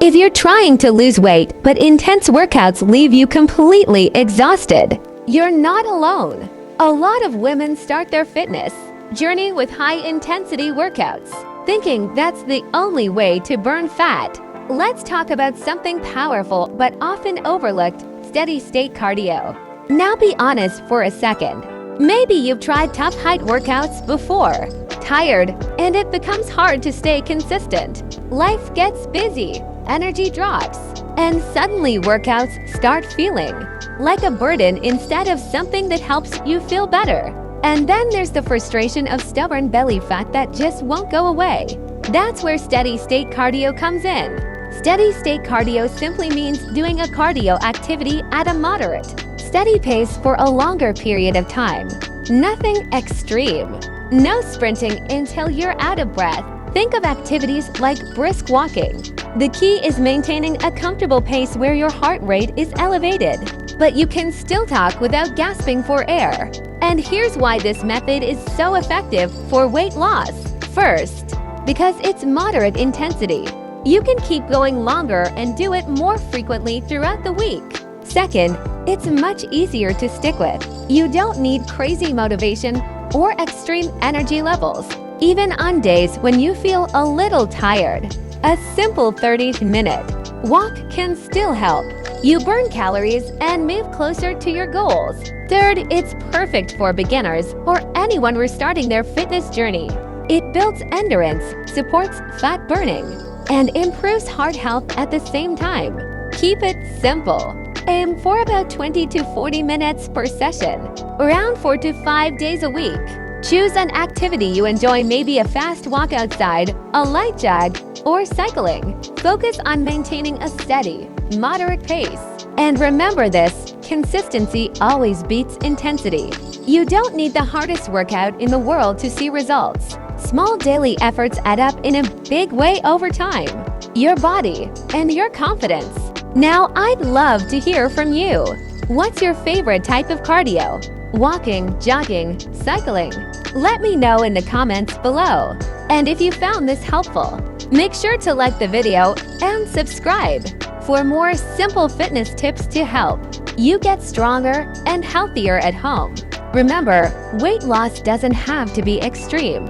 If you're trying to lose weight, but intense workouts leave you completely exhausted, you're not alone. A lot of women start their fitness journey with high-intensity workouts, thinking that's the only way to burn fat. Let's talk about something powerful but often overlooked: steady-state cardio. Now be honest for a second. Maybe you've tried tough HIIT workouts before, tired, and it becomes hard to stay consistent. Life gets busy, energy drops, and suddenly workouts start feeling like a burden instead of something that helps you feel better. And then there's the frustration of stubborn belly fat that just won't go away. That's where steady-state cardio comes in. Steady-state cardio simply means doing a cardio activity at a moderate, steady pace for a longer period of time. Nothing extreme. No sprinting until you're out of breath. Think of activities like brisk walking. The key is maintaining a comfortable pace where your heart rate is elevated, but you can still talk without gasping for air. And here's why this method is so effective for weight loss. First, because it's moderate intensity. You can keep going longer and do it more frequently throughout the week. Second, it's much easier to stick with. You don't need crazy motivation or extreme energy levels, even on days when you feel a little tired. A simple 30-minute walk can still help you burn calories and move closer to your goals. Third, it's perfect for beginners or anyone restarting their fitness journey. It builds endurance, supports fat burning, and improves heart health at the same time. Keep it simple. Aim for about 20 to 40 minutes per session, around 4 to 5 days a week. Choose an activity you enjoy, maybe a fast walk outside, a light jog, or cycling. Focus on maintaining a steady, moderate pace. And remember this: consistency always beats intensity. You don't need the hardest workout in the world to see results. Small daily efforts add up in a big way over time. Your body and your confidence. Now, I'd love to hear from you. What's your favorite type of cardio? Walking, jogging, cycling? Let me know in the comments below. And if you found this helpful, make sure to like the video and subscribe for more simple fitness tips to help you get stronger and healthier at home. Remember, weight loss doesn't have to be extreme.